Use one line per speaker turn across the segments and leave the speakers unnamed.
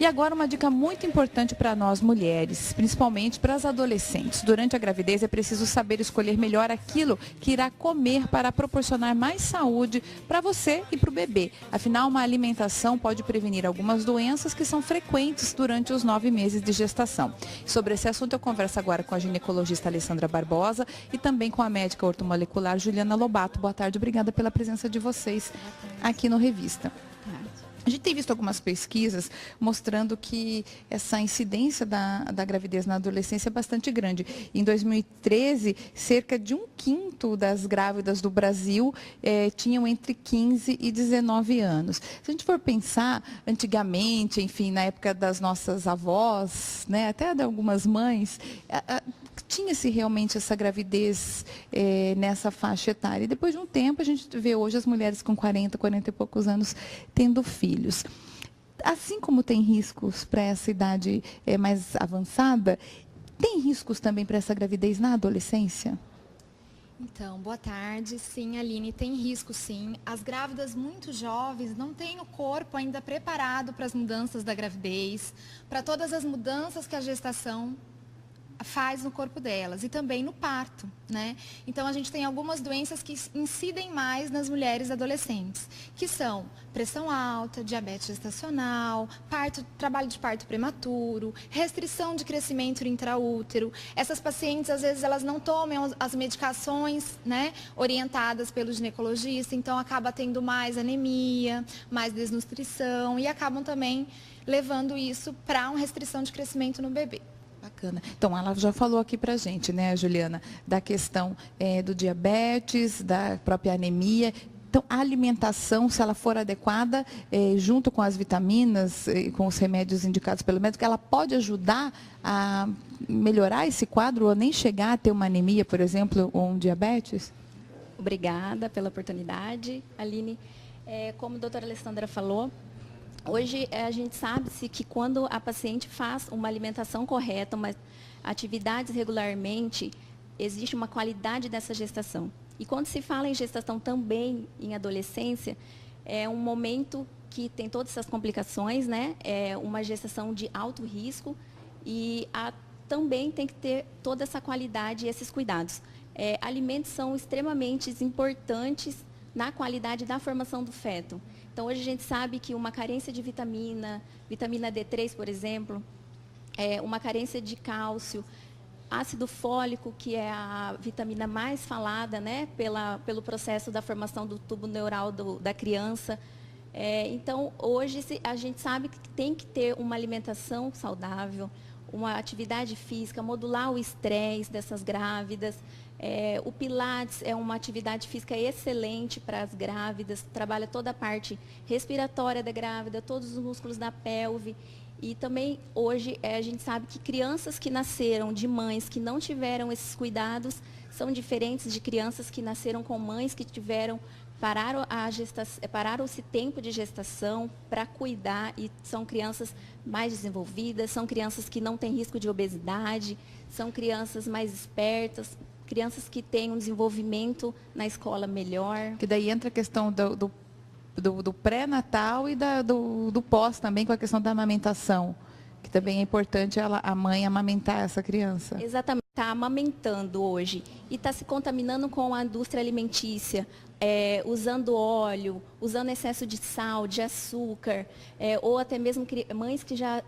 E agora uma dica muito importante para nós mulheres, principalmente para as adolescentes. Durante a gravidez é preciso saber escolher melhor aquilo que irá comer para proporcionar mais saúde para você e para o bebê. Afinal, uma alimentação pode prevenir algumas doenças que são frequentes durante os 9 meses de gestação. Sobre esse assunto eu converso agora com a ginecologista Alessandra Barbosa e também com a médica ortomolecular Juliana Lobato. Boa tarde, obrigada pela presença de vocês aqui no Revista. A gente tem visto algumas pesquisas mostrando que essa incidência da gravidez na adolescência é bastante grande. Em 2013, cerca de 1/5 das grávidas do Brasil tinham entre 15 e 19 anos. Se a gente for pensar, antigamente, enfim, na época das nossas avós, né, até de algumas mães, tinha-se realmente essa gravidez nessa faixa etária. E depois de um tempo, a gente vê hoje as mulheres com 40 e poucos anos tendo filhos. Assim como tem riscos para essa idade mais avançada, tem riscos também para essa gravidez na adolescência?
Então, boa tarde. Sim, Aline, tem risco sim. As grávidas muito jovens não têm o corpo ainda preparado para as mudanças da gravidez, para todas as mudanças que a gestação faz no corpo delas e também no parto, né? Então a gente tem algumas doenças que incidem mais nas mulheres adolescentes, que são pressão alta, diabetes gestacional, trabalho de parto prematuro, restrição de crescimento intraútero. Essas pacientes às vezes elas não tomam as medicações, né, orientadas pelo ginecologista, então acaba tendo mais anemia, mais desnutrição e acabam também levando isso para uma restrição de crescimento no bebê.
Bacana. Então, ela já falou aqui para a gente, né, Juliana, da questão do diabetes, da própria anemia. Então, a alimentação, se ela for adequada, junto com as vitaminas, com os remédios indicados pelo médico, ela pode ajudar a melhorar esse quadro ou nem chegar a ter uma anemia, por exemplo, ou um diabetes?
Obrigada pela oportunidade, Aline. Como a doutora Alessandra falou, hoje a gente sabe-se que quando a paciente faz uma alimentação correta, uma atividades regularmente, existe uma qualidade dessa gestação. E quando se fala em gestação também em adolescência, é um momento que tem todas essas complicações, né? É uma gestação de alto risco e também tem que ter toda essa qualidade e esses cuidados. Alimentos são extremamente importantes na qualidade da formação do feto. Então, hoje a gente sabe que uma carência de vitamina D3, por exemplo, uma carência de cálcio, ácido fólico, que é a vitamina mais falada, né, pelo processo da formação do tubo neural da criança. Então, hoje a gente sabe que tem que ter uma alimentação saudável, uma atividade física, modular o estresse dessas grávidas. O Pilates é uma atividade física excelente para as grávidas, trabalha toda a parte respiratória da grávida, todos os músculos da pelve. E também, hoje, a gente sabe que crianças que nasceram de mães que não tiveram esses cuidados são diferentes de crianças que nasceram com mães que pararam esse tempo de gestação para cuidar e são crianças mais desenvolvidas, são crianças que não têm risco de obesidade, são crianças mais espertas, crianças que têm um desenvolvimento na escola melhor.
Que daí entra a questão do pré-natal e do pós também, com a questão da amamentação, que também é importante a mãe amamentar essa criança.
Exatamente, está amamentando hoje e está se contaminando com a indústria alimentícia, usando óleo, usando excesso de sal, de açúcar, ou até mesmo mães que já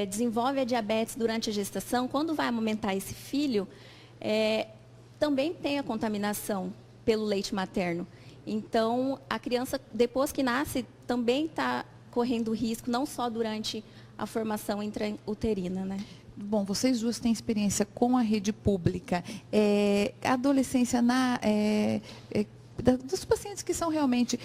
desenvolvem a diabetes durante a gestação, quando vai amamentar esse filho, também tem a contaminação pelo leite materno. Então, a criança, depois que nasce, também está correndo risco, não só durante a formação intrauterina, né?
Bom, vocês duas têm experiência com a rede pública. A adolescência dos pacientes que são realmente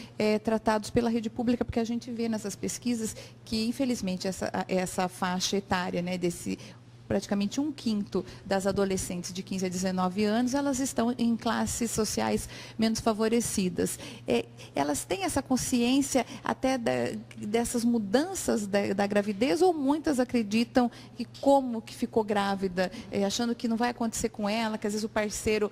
tratados pela rede pública, porque a gente vê nessas pesquisas que, infelizmente, essa faixa etária, né, desse praticamente 1/5 das adolescentes de 15 a 19 anos, elas estão em classes sociais menos favorecidas. Elas têm essa consciência até dessas mudanças da gravidez, ou muitas acreditam que como que ficou grávida, achando que não vai acontecer com ela, que às vezes o parceiro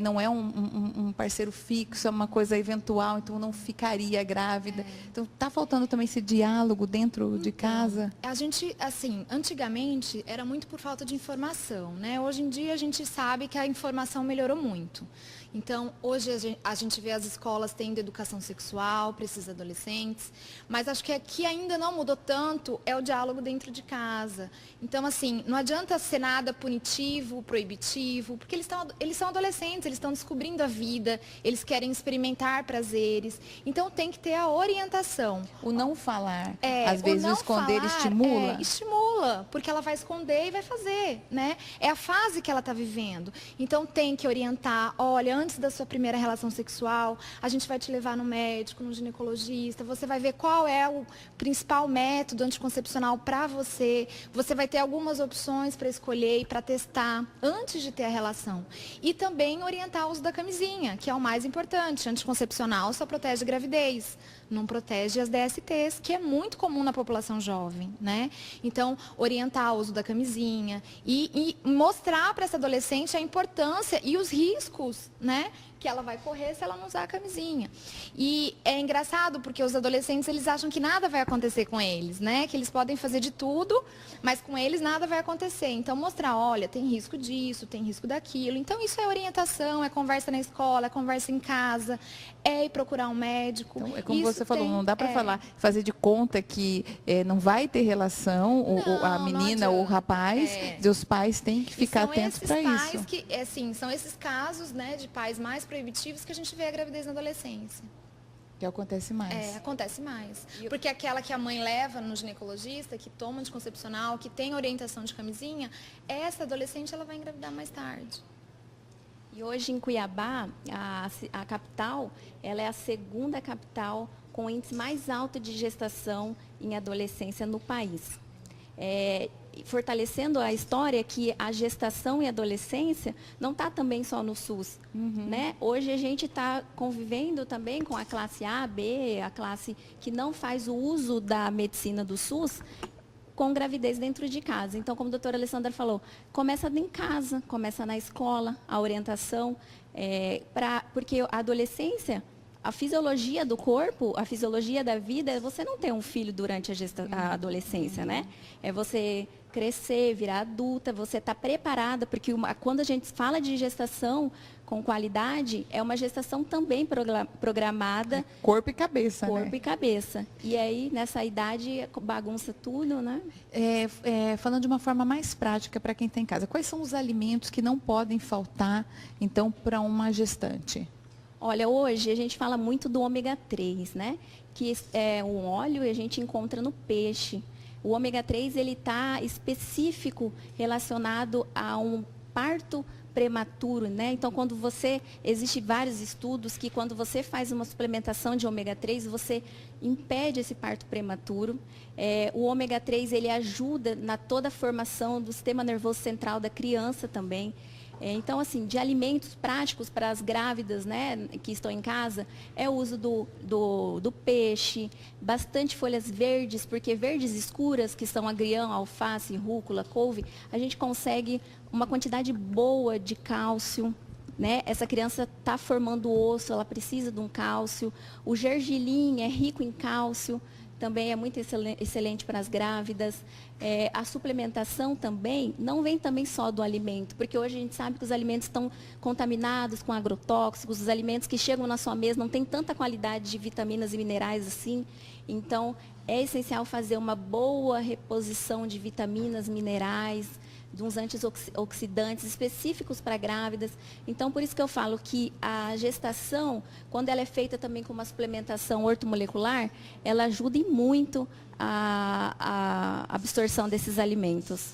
não é um parceiro fixo, é uma coisa eventual, então não ficaria grávida. Então está faltando também esse diálogo dentro de casa?
A gente, assim, antigamente era muito por falta de informação, né? Hoje em dia a gente sabe que a informação melhorou muito. Então, hoje a gente vê as escolas tendo educação sexual para esses adolescentes, mas acho que aqui ainda não mudou tanto é o diálogo dentro de casa. Então, assim, não adianta ser nada punitivo, proibitivo, porque eles são adolescentes, eles estão descobrindo a vida, eles querem experimentar prazeres. Então, tem que ter a orientação.
O não falar, às vezes o esconder falar, estimula?
Estimula, porque ela vai esconder e vai fazer, né? É a fase que ela está vivendo. Então, tem que orientar, olha, antes da sua primeira relação sexual, a gente vai te levar no médico, no ginecologista, você vai ver qual é o principal método anticoncepcional para você, você vai ter algumas opções para escolher e para testar antes de ter a relação. E também orientar o uso da camisinha, que é o mais importante. Anticoncepcional só protege a gravidez, não protege as DSTs, que é muito comum na população jovem, né? Então, orientar o uso da camisinha e mostrar para essa adolescente a importância e os riscos, né, que ela vai correr se ela não usar a camisinha. E é engraçado porque os adolescentes, eles acham que nada vai acontecer com eles, né? Que eles podem fazer de tudo, mas com eles nada vai acontecer. Então, mostrar, olha, tem risco disso, tem risco daquilo. Então, isso é orientação, é conversa na escola, é conversa em casa, é ir procurar um médico.
Então, é como isso você falou, não dá para fazer de conta que não vai ter relação, a menina ou o rapaz, e os pais têm que ficar atentos para isso.
São esses casos, né, de pais mais proibitivos que a gente vê a gravidez na adolescência.
Que acontece mais.
Acontece mais. Porque aquela que a mãe leva no ginecologista, que toma anticoncepcional, que tem orientação de camisinha, essa adolescente ela vai engravidar mais tarde.
E hoje em Cuiabá, a capital, ela é a segunda capital com o índice mais alto de gestação em adolescência no país. Fortalecendo a história que a gestação e adolescência não está também só no SUS, né? Hoje a gente está convivendo também com a classe A, B, a classe que não faz o uso da medicina do SUS, com gravidez dentro de casa. Então, como a doutora Alessandra falou, começa em casa, começa na escola, a orientação, porque a adolescência, a fisiologia do corpo, a fisiologia da vida, é você não ter um filho durante a adolescência, né? É você crescer, virar adulta, você está preparada, porque quando a gente fala de gestação com qualidade, é uma gestação também programada.
Corpo e cabeça,
Corpo e cabeça. E aí, nessa idade, bagunça tudo, né?
Falando de uma forma mais prática para quem está em casa, quais são os alimentos que não podem faltar, então, para uma gestante?
Olha, hoje a gente fala muito do ômega 3, né? Que é um óleo e a gente encontra no peixe. O ômega 3, ele está específico relacionado a um parto prematuro, né? Então, existem vários estudos que quando você faz uma suplementação de ômega 3, você impede esse parto prematuro. O ômega 3, ele ajuda na toda a formação do sistema nervoso central da criança também. Então, assim, de alimentos práticos para as grávidas, né, que estão em casa, é o uso do peixe, bastante folhas verdes, porque verdes escuras, que são agrião, alface, rúcula, couve, a gente consegue uma quantidade boa de cálcio, né? Essa criança está formando osso, ela precisa de um cálcio. O gergelim é rico em cálcio, também é muito excelente para as grávidas. A suplementação também não vem também só do alimento, porque hoje a gente sabe que os alimentos estão contaminados com agrotóxicos, os alimentos que chegam na sua mesa não têm tanta qualidade de vitaminas e minerais assim. Então, é essencial fazer uma boa reposição de vitaminas, minerais, de uns antioxidantes específicos para grávidas. Então, por isso que eu falo que a gestação, quando ela é feita também com uma suplementação ortomolecular, ela ajuda muito a absorção desses alimentos.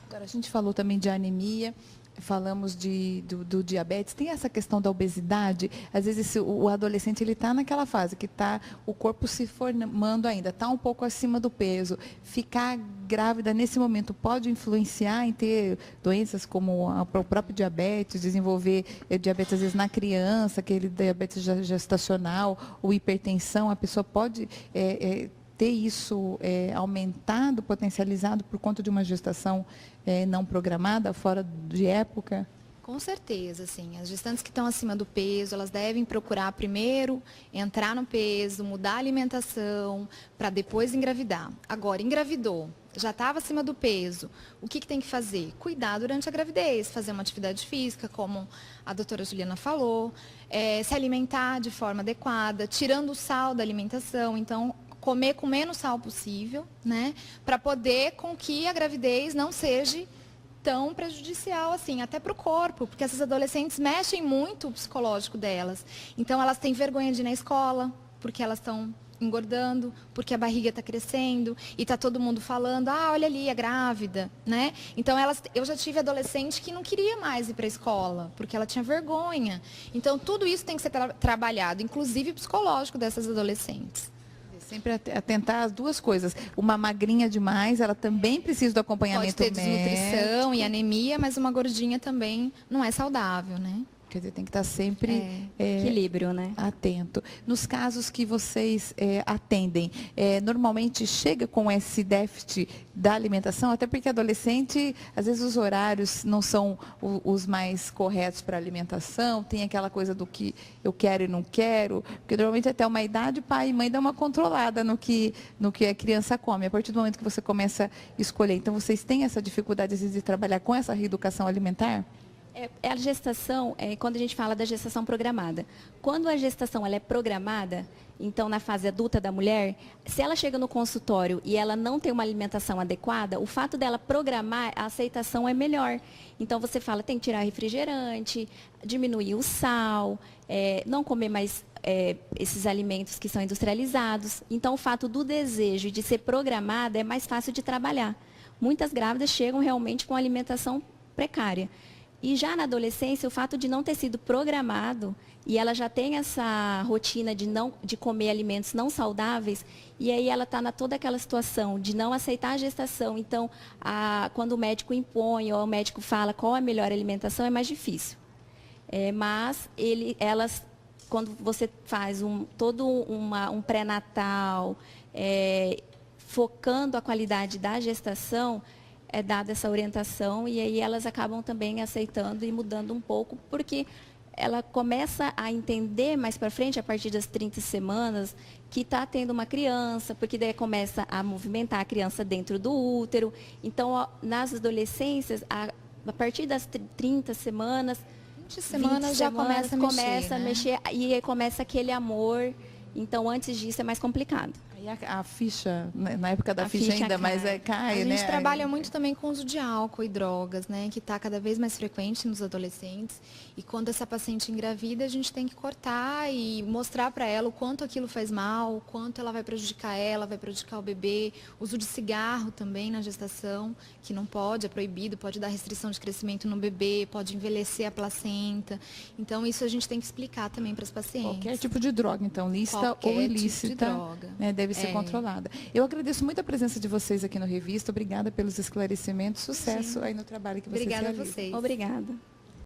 Agora, a gente falou também de anemia. falamos do diabetes, tem essa questão da obesidade. Às vezes o adolescente ele está naquela fase que está o corpo se formando ainda, está um pouco acima do peso. Ficar grávida nesse momento pode influenciar em ter doenças como o próprio diabetes, desenvolver diabetes às vezes na criança, aquele diabetes gestacional, ou hipertensão. A pessoa pode ter isso aumentado, potencializado por conta de uma gestação não programada, fora de época?
Com certeza, sim. As gestantes que estão acima do peso, elas devem procurar primeiro entrar no peso, mudar a alimentação, para depois engravidar. Agora, engravidou, já estava acima do peso, o que tem que fazer? Cuidar durante a gravidez, fazer uma atividade física, como a doutora Juliana falou, se alimentar de forma adequada, tirando o sal da alimentação, então comer com menos sal possível, né? Para poder com que a gravidez não seja tão prejudicial assim, até para o corpo, porque essas adolescentes mexem muito o psicológico delas. Então elas têm vergonha de ir na escola, porque elas estão engordando, porque a barriga está crescendo e está todo mundo falando, olha ali, é grávida, né? Então eu já tive adolescente que não queria mais ir para a escola, porque ela tinha vergonha. Então tudo isso tem que ser trabalhado, inclusive psicológico dessas adolescentes.
Sempre atentar às duas coisas. Uma magrinha demais, ela também precisa do acompanhamento
médico. Pode ter desnutrição e
médico.
Anemia, mas uma gordinha também não é saudável, né?
Quer dizer, tem que estar sempre
equilíbrio, né?
Atento. Nos casos que vocês atendem, normalmente chega com esse déficit da alimentação, até porque adolescente, às vezes os horários não são os mais corretos para a alimentação, tem aquela coisa do que eu quero e não quero, porque normalmente até uma idade, pai e mãe dão uma controlada no que a criança come, a partir do momento que você começa a escolher. Então, vocês têm essa dificuldade, às vezes, de trabalhar com essa reeducação alimentar?
A gestação, quando a gente fala da gestação programada. Quando a gestação ela é programada, então na fase adulta da mulher, se ela chega no consultório e ela não tem uma alimentação adequada, o fato dela programar, a aceitação é melhor. Então você fala, tem que tirar refrigerante, diminuir o sal, não comer mais esses alimentos que são industrializados. Então o fato do desejo de ser programada é mais fácil de trabalhar. Muitas grávidas chegam realmente com alimentação precária. E já na adolescência, o fato de não ter sido programado, e ela já tem essa rotina de comer alimentos não saudáveis, e aí ela está toda aquela situação de não aceitar a gestação. Então, quando o médico impõe, ou o médico fala qual é a melhor alimentação, é mais difícil. Mas quando você faz todo um pré-natal, focando a qualidade da gestação, é dada essa orientação e aí elas acabam também aceitando e mudando um pouco, porque ela começa a entender mais para frente, a partir das 30 semanas, que está tendo uma criança, porque daí começa a movimentar a criança dentro do útero. Então, nas adolescências, a partir das 30 semanas,
20 semanas já começa a mexer,
e aí começa aquele amor. Então, antes disso, é mais complicado.
E a ficha, na época da ficha ainda,
cai.
Mas cai,
né? A gente trabalha muito
muito
também com o uso de álcool e drogas, né? Que está cada vez mais frequente nos adolescentes. E quando essa paciente engravida, a gente tem que cortar e mostrar para ela o quanto aquilo faz mal, o quanto ela vai prejudicar ela, vai prejudicar o bebê. Uso de cigarro também na gestação, que não pode, é proibido, pode dar restrição de crescimento no bebê, pode envelhecer a placenta. Então, isso a gente tem que explicar também para as pacientes.
Qualquer tipo de droga, então, lícita ou ilícita,
tipo de droga.
Né, deve ser controlada. Eu agradeço muito a presença de vocês aqui no Revista. Obrigada pelos esclarecimentos. Sucesso aí no trabalho que vocês realizam.
Obrigada a vocês.
Obrigada.